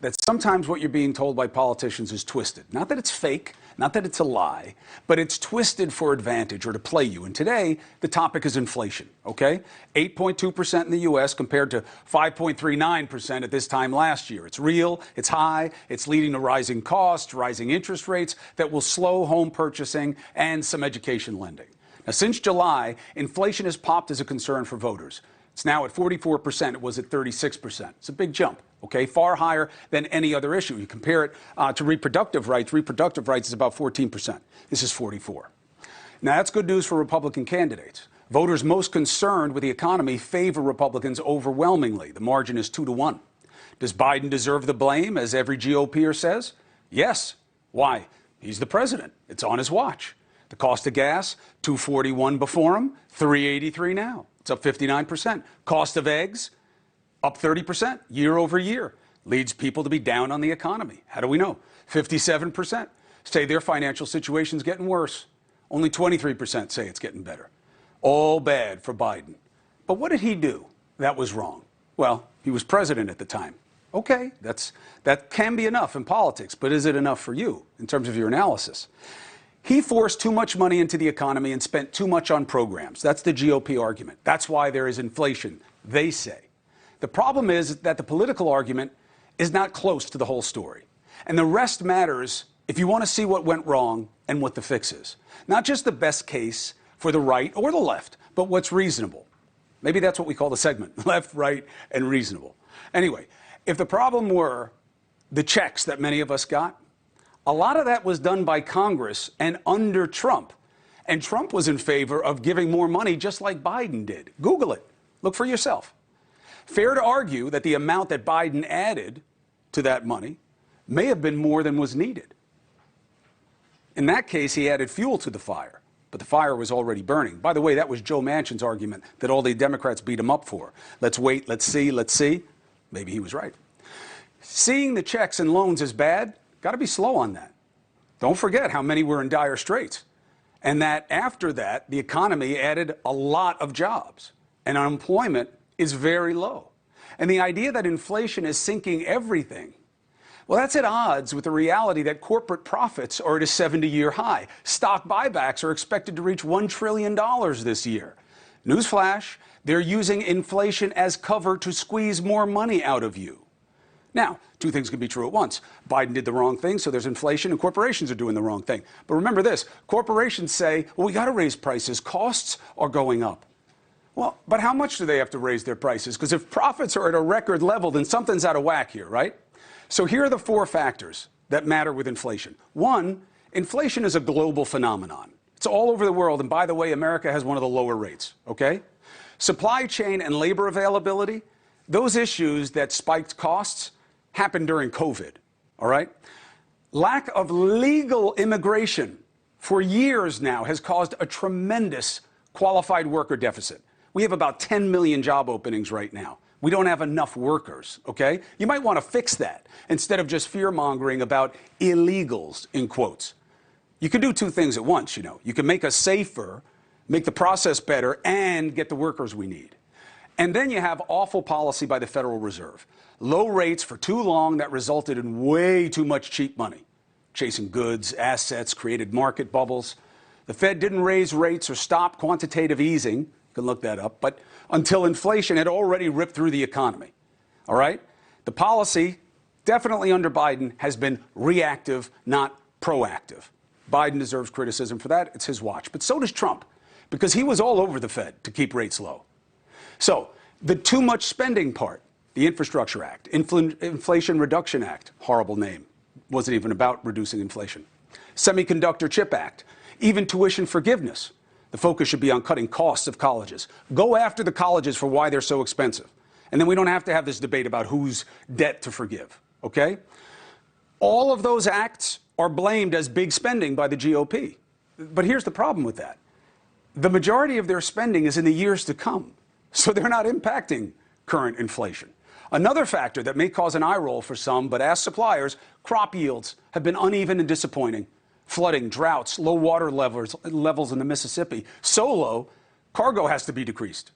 that sometimes what you're being told by politicians is twisted. Not that it's fake, not that it's a lie, but it's twisted for advantage or to play you. And today, the topic is inflation, okay? 8.2% in the U.S. compared to 5.39% at this time last year. It's real, it's high, it's leading to rising costs, rising interest rates that will slow home purchasing and some education lending. Now, since July, inflation has popped as a concern for voters. It's now at 44%. It was at 36%. It's a big jump, okay? Far higher than any other issue. You compare it to reproductive rights. Reproductive rights is about 14%. This is 44%. Now, that's good news for Republican candidates. Voters most concerned with the economy favor Republicans overwhelmingly. The margin is 2-1. Does Biden deserve the blame, as every GOPer says? Yes. Why? He's the president. It's on his watch. The cost of gas, $2.41 before him, $3.83 now. It's up 59%. Cost of eggs, up 30% year over year. Leads people to be down on the economy. How do we know? 57% say their financial situation's getting worse. Only 23% say it's getting better. All bad for Biden. But what did he do that was wrong? Well, he was president at the time. Okay, that can be enough in politics, but is it enough for you in terms of your analysis? He forced too much money into the economy and spent too much on programs. That's the GOP argument. That's why there is inflation, they say. The problem is that the political argument is not close to the whole story. And the rest matters if you want to see what went wrong and what the fix is. Not just the best case for the right or the left, but what's reasonable. Maybe that's what we call the segment, left, right, and reasonable. Anyway, if the problem were the checks that many of us got, a lot of that was done by Congress and under Trump. And Trump was in favor of giving more money just like Biden did. Google it. Look for yourself. Fair to argue that the amount that Biden added to that money may have been more than was needed. In that case, he added fuel to the fire, but the fire was already burning. By the way, that was Joe Manchin's argument that all the Democrats beat him up for. Let's wait, let's see, let's see. Maybe he was right. Seeing the checks and loans as bad, got to be slow on that. Don't forget how many were in dire straits. And that after that, the economy added a lot of jobs. And unemployment is very low. And the idea that inflation is sinking everything, well, that's at odds with the reality that corporate profits are at a 70-year high. Stock buybacks are expected to reach $1 trillion this year. Newsflash, they're using inflation as cover to squeeze more money out of you. Now, two things can be true at once. Biden did the wrong thing, so there's inflation, and corporations are doing the wrong thing. But remember this, corporations say, well, we got to raise prices. Costs are going up. Well, but how much do they have to raise their prices? Because if profits are at a record level, then something's out of whack here, right? So here are the four factors that matter with inflation. One, inflation is a global phenomenon. It's all over the world, and by the way, America has one of the lower rates, okay? Supply chain and labor availability, those issues that spiked costs, happened during COVID, all right? Lack of legal immigration for years now has caused a tremendous qualified worker deficit. We have about 10 million job openings right now. We don't have enough workers, okay? You might want to fix that instead of just fear-mongering about illegals, in quotes. You can do two things at once, you know. You can make us safer, make the process better, and get the workers we need. And then you have awful policy by the Federal Reserve. Low rates for too long that resulted in way too much cheap money. Chasing goods, assets, created market bubbles. The Fed didn't raise rates or stop quantitative easing. You can look that up. But until inflation had already ripped through the economy. All right? The policy, definitely under Biden, has been reactive, not proactive. Biden deserves criticism for that. It's his watch. But so does Trump, because he was all over the Fed to keep rates low. So the too much spending part, the Infrastructure Act, Inflation Reduction Act, horrible name, wasn't even about reducing inflation. Semiconductor Chip Act, even tuition forgiveness. The focus should be on cutting costs of colleges. Go after the colleges for why they're so expensive. And then we don't have to have this debate about whose debt to forgive, okay? All of those acts are blamed as big spending by the GOP. But here's the problem with that. The majority of their spending is in the years to come. So they're not impacting current inflation. Another factor that may cause an eye roll for some, but ask suppliers, crop yields have been uneven and disappointing. Flooding, droughts, low water levels in the Mississippi. So low, cargo has to be decreased.